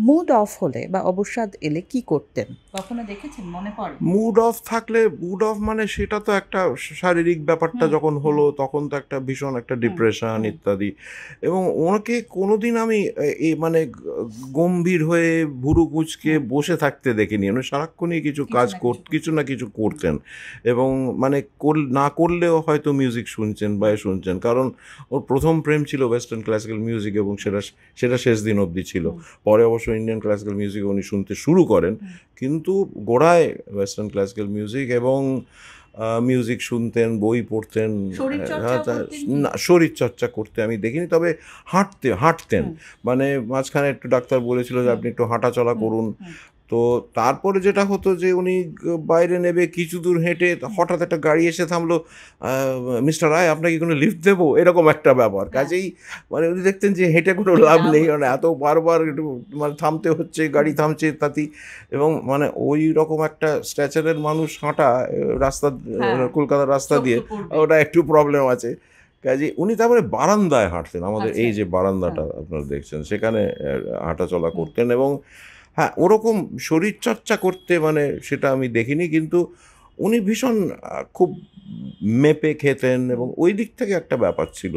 Mood of হলে বা অবসাদ এলে কি করতেন, কখনো দেখেছেন, মনে পড়ে? মুড অফ থাকলে, মুড অফ মানে সেটা তো একটা শারীরিক ব্যাপারটা যখন হলো তখন তো একটা ভীষণ একটা ডিপ্রেশন ইত্যাদি। এবং ওনাকে কোনোদিন আমি মানে গম্ভীর হয়ে ভুরু কুঁচকে বসে থাকতে দেখিনি। উনি সারাক্ষণই কিছু না কিছু করতেন। এবং মানে না করলেও হয়তো মিউজিক শুনছেন বা শুনছেন, কারণ ওর প্রথম প্রেম ছিল ওয়েস্টার্ন ক্লাসিক্যাল মিউজিক, এবং সেটা শেষ দিন অবধি ছিল। পরে অবশ্য ইন্ডিয়ান ক্লাসিক্যাল মিউজিক উনি শুনতে শুরু করেন, কিন্তু গোড়ায় ওয়েস্টার্ন ক্লাসিক্যাল মিউজিক। এবং মিউজিক শুনতেন, বই পড়তেন। না, শরীরচর্চা করতে আমি দেখিনি, তবে হাঁটতেন। মানে মাঝখানে একটু ডাক্তার বলেছিল যে আপনি একটু হাঁটাচলা করুন। তো তারপরে যেটা হতো যে উনি বাইরে নেবে, কিছু দূর হেঁটে হঠাৎ একটা গাড়ি এসে থামলো, মিস্টার রায় আপনাকে কোনো লিফট দেবো, এরকম একটা ব্যাপার। কাজেই মানে উনি দেখতেন যে হেঁটে কোনো লাভ নেই, মানে এত বারবার একটু মানে থামতে হচ্ছে, গাড়ি থামছে তাতেই। এবং মানে ওই রকম একটা স্ট্যাচারের মানুষ হাঁটা রাস্তা, কলকাতার রাস্তা দিয়ে, ওটা একটু প্রবলেম আছে। কাজে উনি তারপরে বারান্দায় হাঁটতেন, আমাদের এই যে বারান্দাটা আপনারা দেখছেন সেখানে হাঁটাচলা করতেন। এবং হ্যাঁ, ওরকম শরীরচর্চা করতে মানে সেটা আমি দেখিনি, কিন্তু উনি ভীষণ খুব মেপে খেতেন, এবং ওই দিক থেকে একটা ব্যাপার ছিল।